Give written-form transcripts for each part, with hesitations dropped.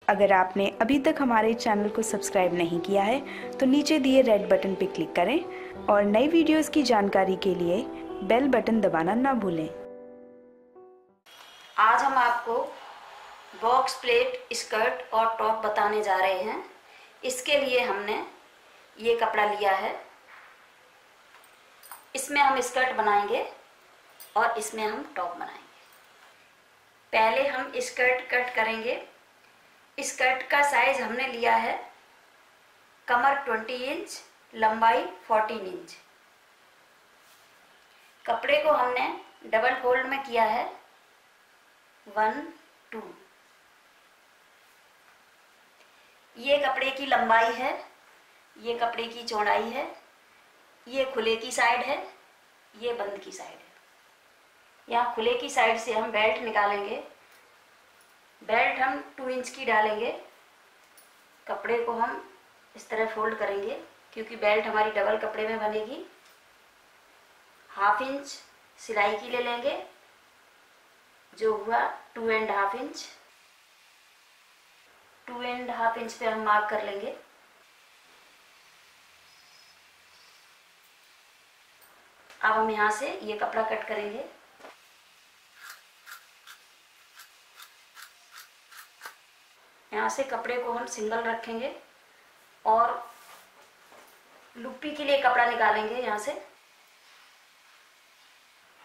अगर आपने अभी तक हमारे चैनल को सब्सक्राइब नहीं किया है तो नीचे दिए रेड बटन पर क्लिक करें और नई वीडियोस की जानकारी के लिए बेल बटन दबाना ना भूलें। आज हम आपको बॉक्स प्लेट स्कर्ट और टॉप बताने जा रहे हैं। इसके लिए हमने ये कपड़ा लिया है, इसमें हम स्कर्ट बनाएंगे और इसमें हम टॉप बनाएंगे। पहले हम स्कर्ट कट करेंगे। स्कर्ट का साइज हमने लिया है कमर 20 इंच, लंबाई 14 इंच। कपड़े को हमने डबल फोल्ड में किया है 1, 2। ये कपड़े की लंबाई है, ये कपड़े की चौड़ाई है, ये खुले की साइड है, ये बंद की साइड है। यहाँ खुले की साइड से हम बेल्ट निकालेंगे। बेल्ट हम 2 इंच की डालेंगे। कपड़े को हम इस तरह फोल्ड करेंगे क्योंकि बेल्ट हमारी डबल कपड़े में बनेगी। 1/2 इंच सिलाई की ले लेंगे, जो हुआ 2.5 इंच। 2.5 इंच पे हम मार्क कर लेंगे। अब हम यहाँ से ये कपड़ा कट करेंगे। यहाँ से कपड़े को हम सिंगल रखेंगे और लुप्पी के लिए कपड़ा निकालेंगे। यहाँ से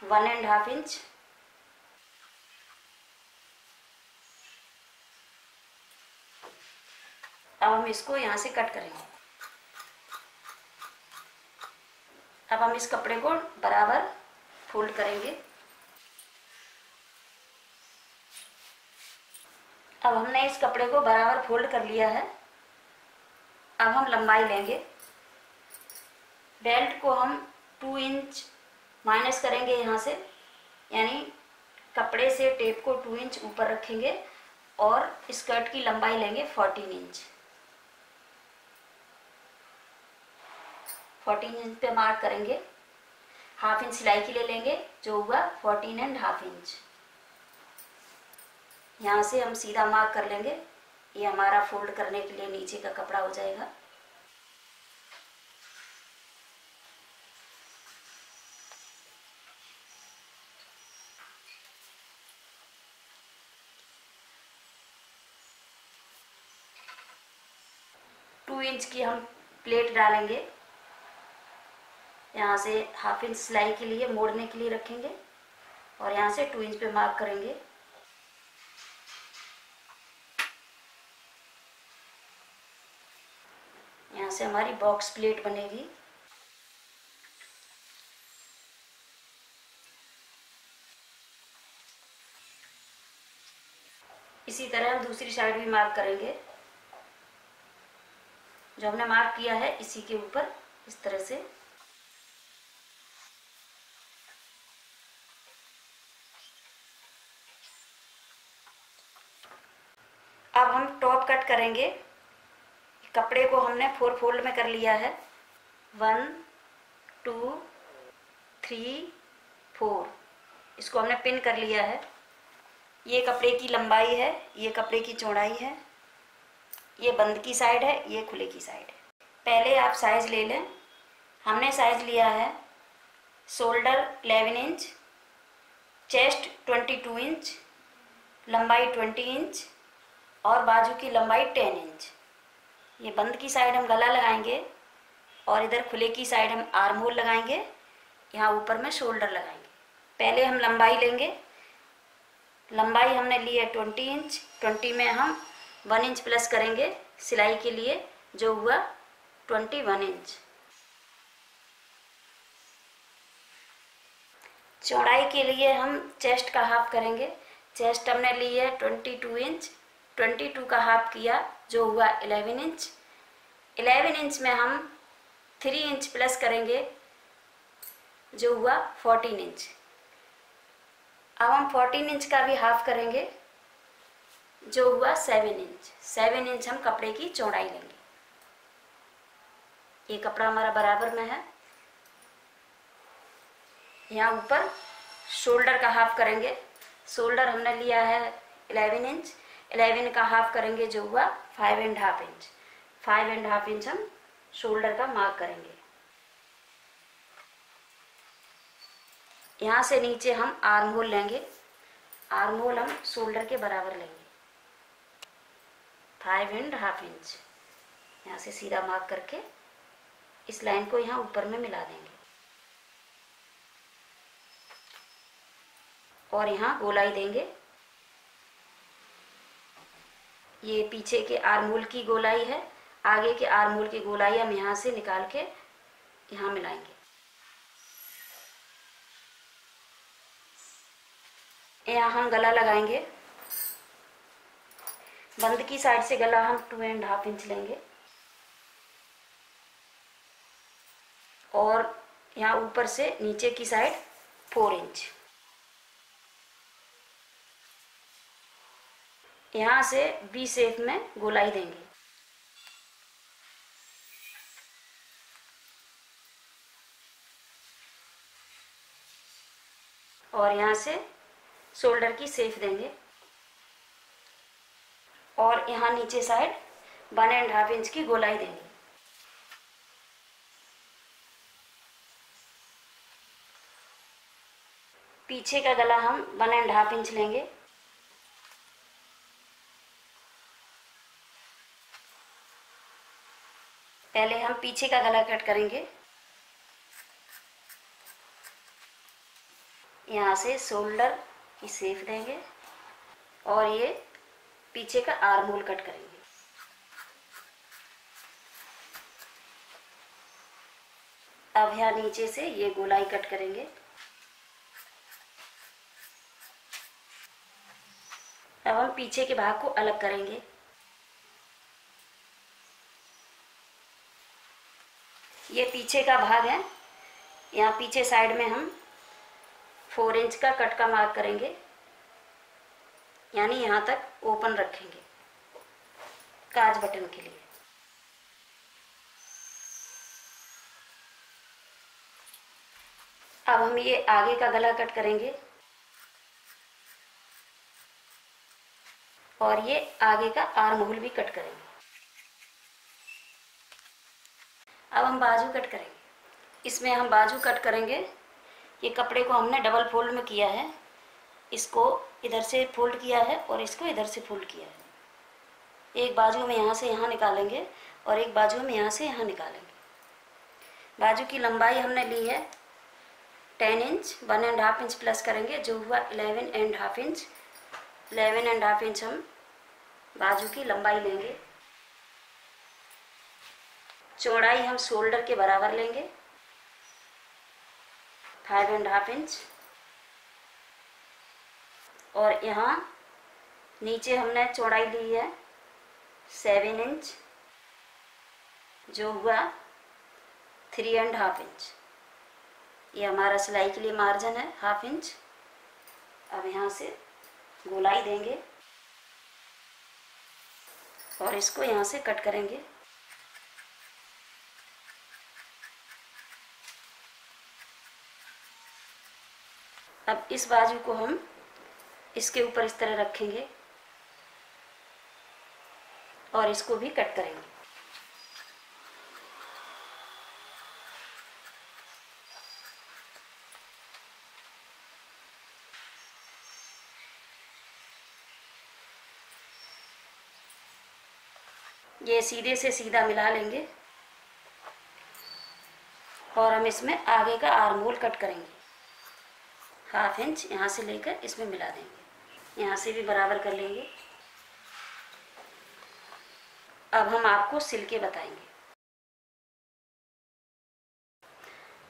1.5 इंच। अब हम इसको यहाँ से कट करेंगे। अब हम इस कपड़े को बराबर फोल्ड करेंगे। अब हमने इस कपड़े को बराबर फोल्ड कर लिया है। अब हम लंबाई लेंगे। बेल्ट को हम 2 इंच माइनस करेंगे यहाँ से, यानी कपड़े से टेप को 2 इंच ऊपर रखेंगे और स्कर्ट की लंबाई लेंगे 14 इंच। 14 इंच पे मार्क करेंगे। 1/2 इंच सिलाई की ले लेंगे, जो हुआ 14.5 इंच। यहाँ से हम सीधा मार्क कर लेंगे। ये हमारा फोल्ड करने के लिए नीचे का कपड़ा हो जाएगा। टू इंच की हम प्लेट डालेंगे। यहाँ से 1/2 इंच सिलाई के लिए मोड़ने के लिए रखेंगे और यहाँ से 2 इंच पे मार्क करेंगे। यहाँ से हमारी बॉक्स प्लेट बनेगी। इसी तरह हम दूसरी साइड भी मार्क करेंगे। जो हमने मार्क किया है इसी के ऊपर इस तरह से। अब हम टॉप कट करेंगे। कपड़े को हमने 4 फोल्ड में कर लिया है। 1, 2, 3, 4। इसको हमने पिन कर लिया है। ये कपड़े की लंबाई है, ये कपड़े की चौड़ाई है, ये बंद की साइड है, ये खुले की साइड है। पहले आप साइज ले लें। हमने साइज लिया है शोल्डर 11 इंच, चेस्ट 22 इंच, लंबाई 20 इंच और बाजू की लंबाई 10 इंच। ये बंद की साइड हम गला लगाएंगे और इधर खुले की साइड हम आर्म होल लगाएंगे। यहाँ ऊपर में शोल्डर लगाएंगे। पहले हम लंबाई लेंगे। लंबाई हमने ली है 20 इंच। 20 में हम 1 इंच प्लस करेंगे सिलाई के लिए, जो हुआ 21 इंच। चौड़ाई के लिए हम चेस्ट का हाफ करेंगे। चेस्ट हमने ली है 22 इंच। 22 का हाफ किया, जो हुआ 11 इंच। 11 इंच में हम 3 इंच प्लस करेंगे, जो हुआ 14 इंच। अब हम 14 इंच का भी हाफ करेंगे, जो हुआ 7 इंच। 7 इंच हम कपड़े की चौड़ाई लेंगे। ये कपड़ा हमारा बराबर में है। यहाँ ऊपर शोल्डर का हाफ करेंगे। शोल्डर हमने लिया है 11 इंच। 11 का हाफ करेंगे जो हुआ 5.5 इंच। 5.5 इंच हम शोल्डर का मार्क करेंगे। यहाँ से नीचे हम आर्म होल लेंगे। आर्म होल हम शोल्डर के बराबर लेंगे 5.5 इंच। यहाँ से सीधा मार्क करके इस लाइन को यहाँ ऊपर में मिला देंगे और यहाँ गोलाई देंगे। ये पीछे के आर्म होल की गोलाई है, आगे के आर्म होल की गोलाई हम यहाँ से निकाल के यहाँ मिलाएंगे। यहाँ हम गला लगाएंगे। बंद की साइड से गला हम 2.5 इंच लेंगे और यहाँ ऊपर से नीचे की साइड 4 इंच। यहाँ से वी शेप में गोलाई देंगे। और यहाँ से शोल्डर की शेप देंगे और यहाँ नीचे साइड 1.5 इंच की गोलाई देंगे। पीछे का गला हम 1.5 इंच लेंगे। पहले हम पीछे का गला कट करेंगे। यहाँ से शोल्डर की शेप देंगे और ये पीछे का आर्म होल कट करेंगे। अब यहाँ नीचे से ये गोलाई कट करेंगे। अब हम पीछे के भाग को अलग करेंगे। ये पीछे का भाग है। यहाँ पीछे साइड में हम 4 इंच का कट का मार्क करेंगे, यानी यहाँ तक ओपन रखेंगे काज बटन के लिए। अब हम ये आगे का गला कट करेंगे और ये आगे का आर्म होल भी कट करेंगे। अब हम बाजू कट करेंगे। इसमें हम बाजू कट करेंगे। ये कपड़े को हमने डबल फोल्ड में किया है। इसको इधर से फोल्ड किया है और इसको इधर से फोल्ड किया है। एक बाजू में यहाँ से यहाँ निकालेंगे और एक बाजू में यहाँ से यहाँ निकालेंगे। बाजू की लंबाई हमने ली है 10 इंच। 1.5 इंच प्लस करेंगे जो हुआ 11.5 इंच। 11.5 इंच हम बाजू की लंबाई लेंगे। चौड़ाई हम शोल्डर के बराबर लेंगे 5.5 इंच। और यहाँ नीचे हमने चौड़ाई ली है 7 इंच जो हुआ 3.5 इंच। ये हमारा सिलाई के लिए मार्जिन है 1/2 इंच। अब यहाँ से गोलाई देंगे और इसको यहाँ से कट करेंगे। अब इस बाजू को हम इसके ऊपर इस तरह रखेंगे और इसको भी कट करेंगे। ये सीधे से सीधा मिला लेंगे और हम इसमें आगे का आर्म होल कट करेंगे। 1/2 इंच यहाँ से लेकर इसमें मिला देंगे। यहाँ से भी बराबर कर लेंगे। अब हम आपको सिल के बताएंगे।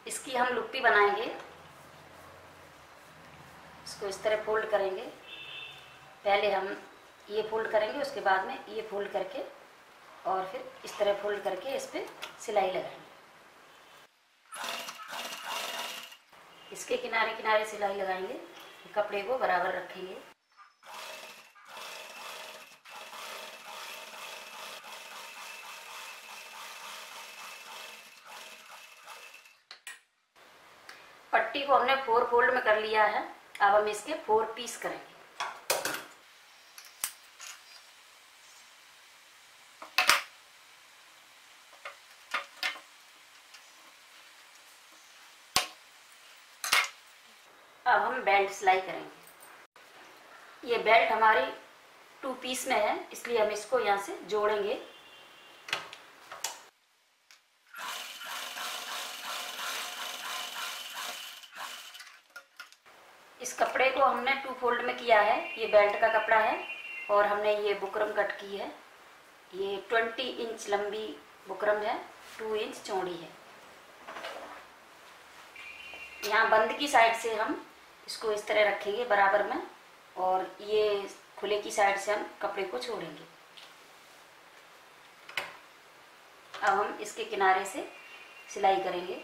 इसकी हम लुप्पी बनाएंगे। इसको इस तरह फोल्ड करेंगे। पहले हम ये फोल्ड करेंगे, उसके बाद में ये फोल्ड करके और फिर इस तरह फोल्ड करके इस पर सिलाई लगाएंगे। इसके किनारे किनारे सिलाई लगाएंगे। कपड़े को बराबर रखेंगे। पट्टी को हमने 4 फोल्ड में कर लिया है। अब हम इसके 4 पीस करेंगे। अब हम बेल्ट सिलाई करेंगे। ये बेल्ट हमारी 2 पीस में है, इसलिए हम इसको यहाँ से जोड़ेंगे। इस कपड़े को हमने 2 फोल्ड में किया है। ये बेल्ट का कपड़ा है और हमने ये बुकरम कट की है। ये 20 इंच लंबी बुकरम है, 2 इंच चौड़ी है। यहाँ बंद की साइड से हम इसको इस तरह रखेंगे बराबर में, और ये खुले की साइड से हम कपड़े को छोड़ेंगे। अब हम इसके किनारे से सिलाई करेंगे।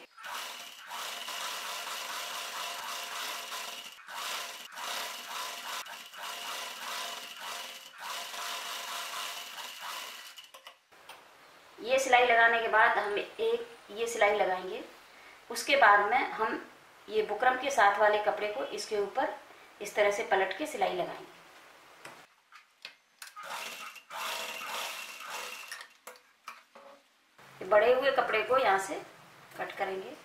ये सिलाई लगाने के बाद हम एक ये सिलाई लगाएंगे। उसके बाद में हम ये बुकरम के साथ वाले कपड़े को इसके ऊपर इस तरह से पलट के सिलाई लगाएंगे। बड़े हुए कपड़े को यहाँ से कट करेंगे।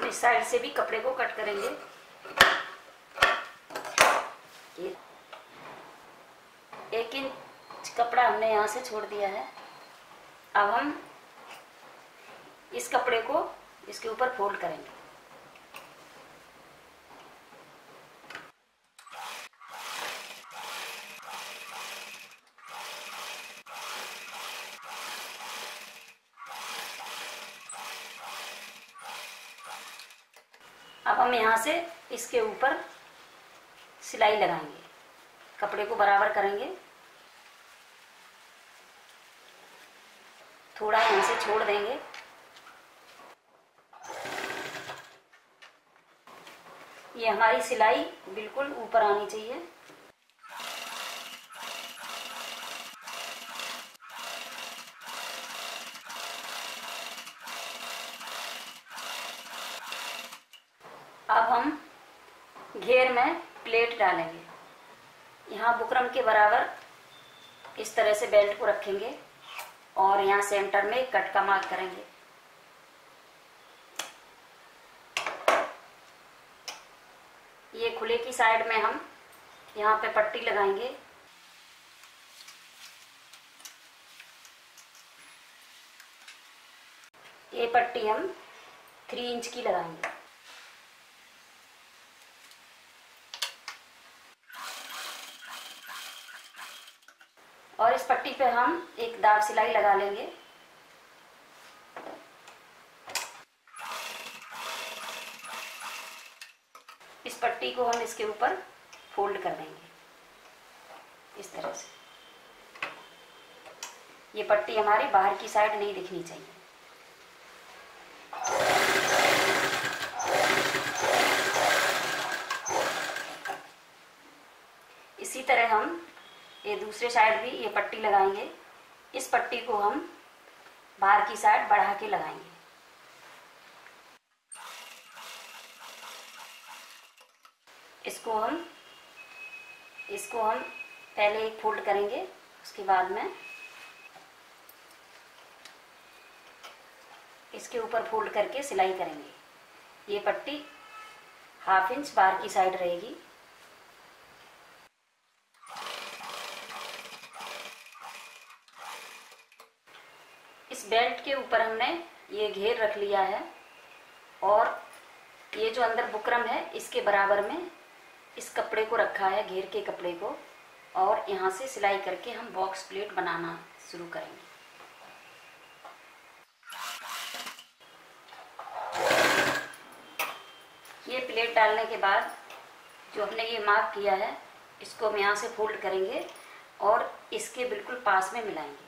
इस साइड से भी कपड़े को कट करेंगे। 1 इंच कपड़ा हमने यहाँ से छोड़ दिया है। अब हम इस कपड़े को इसके ऊपर फोल्ड करेंगे। अब हम यहाँ से इसके ऊपर सिलाई लगाएंगे, कपड़े को बराबर करेंगे। थोड़ा यहाँ से छोड़ देंगे। ये हमारी सिलाई बिल्कुल ऊपर आनी चाहिए। अब हम घेर में प्लेट डालेंगे। यहाँ बुकरम के बराबर इस तरह से बेल्ट को रखेंगे और यहाँ सेंटर में कट का मार्क करेंगे। ये खुले की साइड में हम यहाँ पे पट्टी लगाएंगे। ये पट्टी हम 3 इंच की लगाएंगे। और इस पट्टी पे हम एक दाब सिलाई लगा लेंगे। इस पट्टी को हम इसके ऊपर फोल्ड कर देंगे इस तरह से। ये पट्टी हमारी बाहर की साइड नहीं दिखनी चाहिए। इसी तरह हम ये दूसरे साइड भी ये पट्टी लगाएंगे। इस पट्टी को हम बाहर की साइड बढ़ा के लगाएंगे। इसको हम पहले एक फोल्ड करेंगे, उसके बाद में इसके ऊपर फोल्ड करके सिलाई करेंगे। ये पट्टी 1/2 इंच बाहर की साइड रहेगी। इस बेल्ट के ऊपर हमने ये घेर रख लिया है और ये जो अंदर बुकरम है इसके बराबर में इस कपड़े को रखा है, घेर के कपड़े को, और यहाँ से सिलाई करके हम बॉक्स प्लेट बनाना शुरू करेंगे। ये प्लेट डालने के बाद जो हमने ये मार्क किया है इसको हम यहाँ से फोल्ड करेंगे और इसके बिल्कुल पास में मिलाएंगे।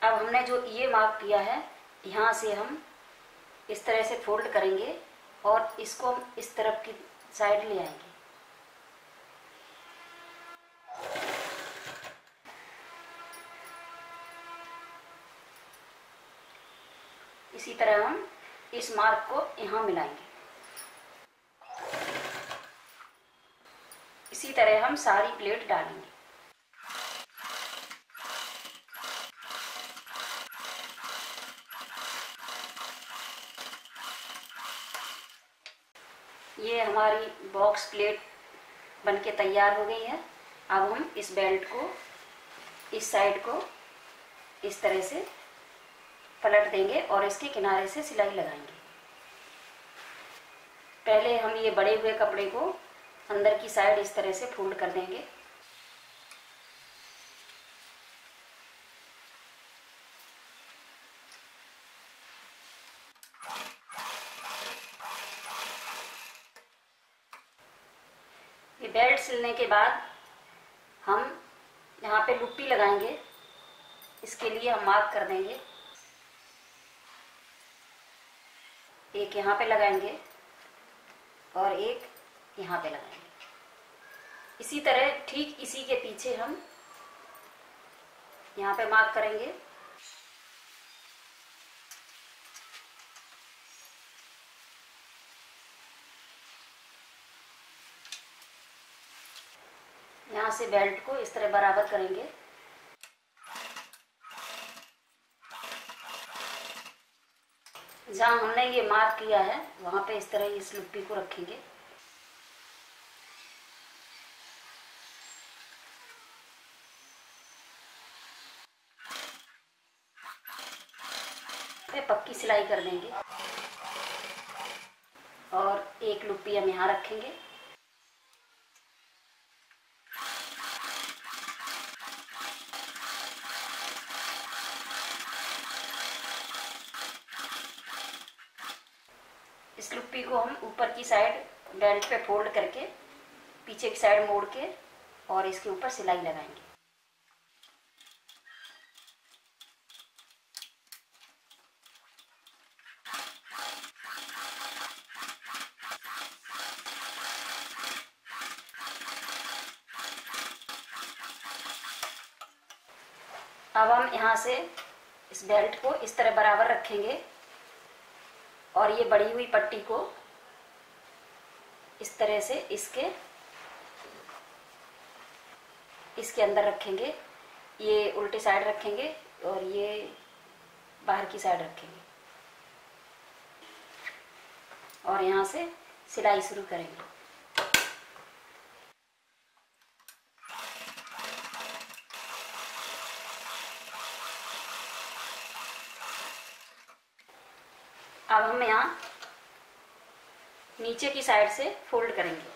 अब हमने जो ये मार्क किया है यहाँ से हम इस तरह से फोल्ड करेंगे और इसको हम इस तरफ की साइड ले आएंगे। इसी तरह हम इस मार्क को यहाँ मिलाएंगे। इसी तरह हम सारी प्लेट डालेंगे। ये हमारी बॉक्स प्लेट बनके तैयार हो गई है। अब हम इस बेल्ट को, इस साइड को इस तरह से पलट देंगे और इसके किनारे से सिलाई लगाएंगे। पहले हम ये बड़े हुए कपड़े को अंदर की साइड इस तरह से फोल्ड कर देंगे। ये बेल्ट सिलने के बाद हम यहाँ पे लुप्पी लगाएंगे। इसके लिए हम मार्क कर देंगे, एक यहाँ पे लगाएंगे और एक यहाँ पे लगाएंगे। इसी तरह ठीक इसी के पीछे हम यहाँ पे मार्क करेंगे। यहाँ से बेल्ट को इस तरह बराबर करेंगे। जहाँ हमने ये मार्क किया है वहाँ पे इस तरह इस लुप्पी को रखेंगे। फिर पक्की सिलाई कर देंगे और एक लुप्पी हम यहाँ रखेंगे। इस लुप्पी को हम ऊपर की साइड बेल्ट पे फोल्ड करके पीछे की साइड मोड़ के और इसके ऊपर सिलाई लगाएंगे। अब हम यहाँ से इस बेल्ट को इस तरह बराबर रखेंगे और ये बढ़ी हुई पट्टी को इस तरह से इसके अंदर रखेंगे। ये उल्टी साइड रखेंगे और ये बाहर की साइड रखेंगे और यहाँ से सिलाई शुरू करेंगे। अब हम यहाँ नीचे की साइड से फोल्ड करेंगे।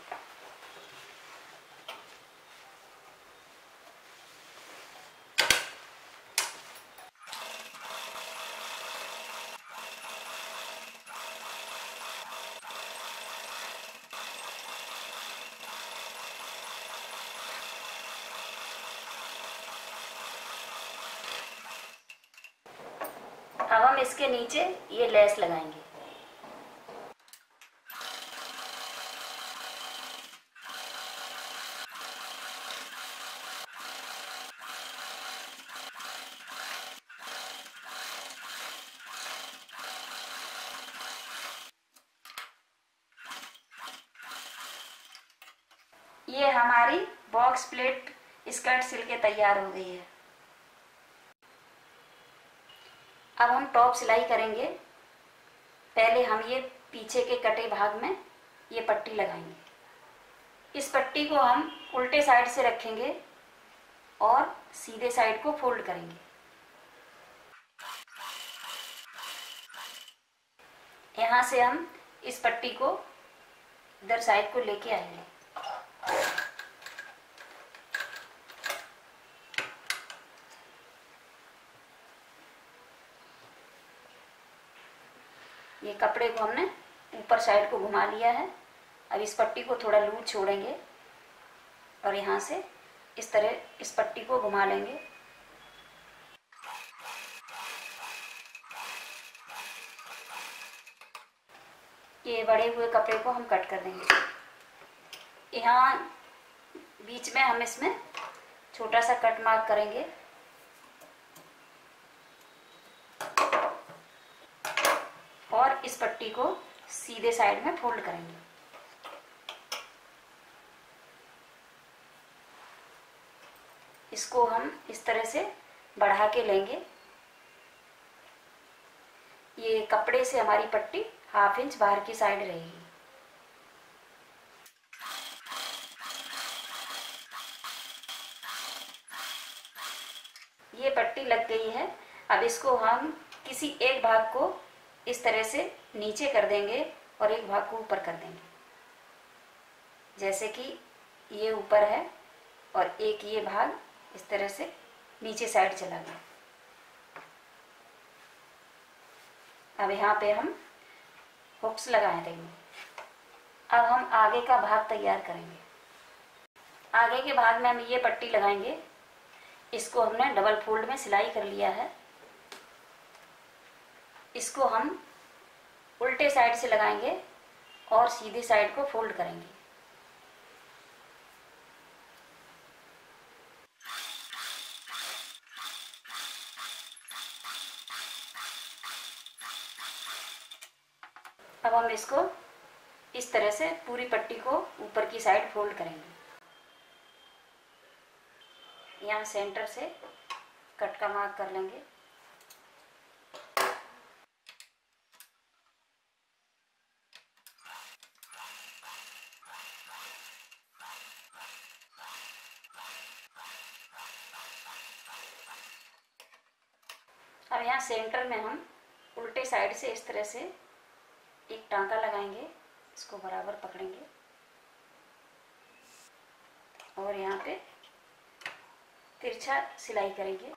अब हम इसके नीचे ये लेस लगाएंगे। ये हमारी बॉक्स प्लेट स्कर्ट सिल के तैयार हो गई है। अब हम टॉप सिलाई करेंगे। पहले हम ये पीछे के कटे भाग में ये पट्टी लगाएंगे। इस पट्टी को हम उल्टे साइड से रखेंगे और सीधे साइड को फोल्ड करेंगे। यहाँ से हम इस पट्टी को इधर साइड को लेके आएंगे। ये कपड़े को हमने ऊपर साइड को घुमा लिया है। अब इस पट्टी को थोड़ा लूज छोड़ेंगे और यहाँ से इस तरह इस पट्टी को घुमा लेंगे। ये बड़े हुए कपड़े को हम कट कर देंगे। यहाँ बीच में हम इसमें छोटा सा कट मार्क करेंगे और इस पट्टी को सीधे साइड में फोल्ड करेंगे। इसको हम इस तरह से बढ़ा के लेंगे। ये कपड़े से हमारी पट्टी 1/2 इंच बाहर की साइड रहेगी। ये पट्टी लग गई है। अब इसको हम किसी एक भाग को इस तरह से नीचे कर देंगे और एक भाग को ऊपर कर देंगे। जैसे कि ये ऊपर है और एक ये भाग इस तरह से नीचे साइड चला गया। अब यहाँ पे हम हुक्स लगाए देंगे। अब हम आगे का भाग तैयार करेंगे। आगे के भाग में हम ये पट्टी लगाएंगे। इसको हमने डबल फोल्ड में सिलाई कर लिया है। इसको हम उल्टे साइड से लगाएंगे और सीधी साइड को फोल्ड करेंगे। अब हम इसको इस तरह से पूरी पट्टी को ऊपर की साइड फोल्ड करेंगे। यहाँ सेंटर से कट का मार्क कर लेंगे। अब यहाँ सेंटर में हम उल्टे साइड से इस तरह से एक टांका लगाएंगे। इसको बराबर पकड़ेंगे और यहाँ पे तिरछा सिलाई करेंगे।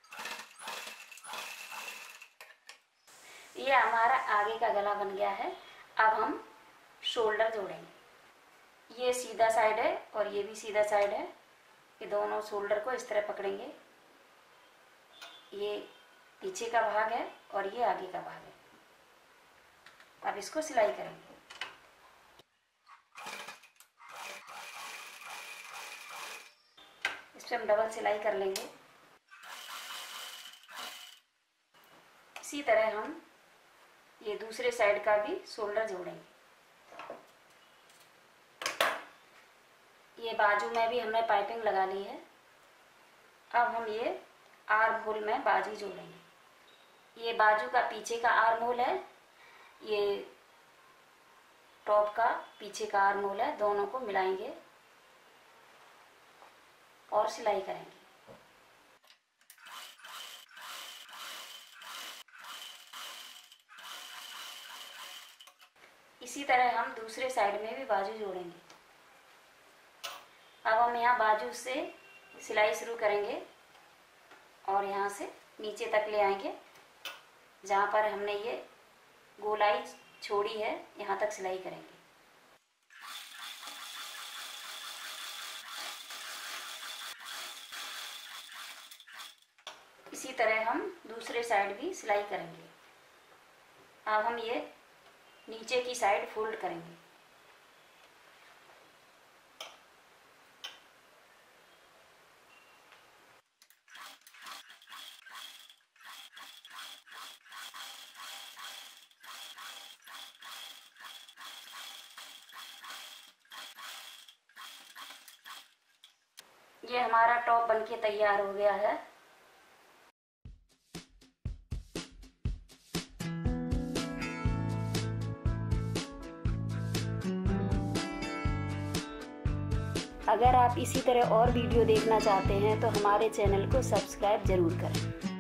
ये हमारा आगे का गला बन गया है। अब हम शोल्डर जोड़ेंगे। ये सीधा साइड है और ये भी सीधा साइड है। ये दोनों शोल्डर को इस तरह पकड़ेंगे। ये पीछे का भाग है और ये आगे का भाग है। अब इसको सिलाई करेंगे। इस पर हम डबल सिलाई कर लेंगे। इसी तरह हम ये दूसरे साइड का भी शोल्डर जोड़ेंगे। ये बाजू में भी हमने पाइपिंग लगा ली है। अब हम ये आर्म होल में बाजू जोड़ेंगे। ये बाजू का पीछे का आर्म होल है, ये टॉप का पीछे का आर्म होल है। दोनों को मिलाएंगे और सिलाई करेंगे। इसी तरह हम दूसरे साइड में भी बाजू जोड़ेंगे। अब हम यहाँ बाजू से सिलाई शुरू करेंगे और यहाँ से नीचे तक ले आएंगे। जहाँ पर हमने ये गोलाई छोड़ी है यहाँ तक सिलाई करेंगे। इसी तरह हम दूसरे साइड भी सिलाई करेंगे। अब हम ये नीचे की साइड फोल्ड करेंगे। ये हमारा टॉप बनके तैयार हो गया है। अगर आप इसी तरह और वीडियो देखना चाहते हैं तो हमारे चैनल को सब्सक्राइब जरूर करें।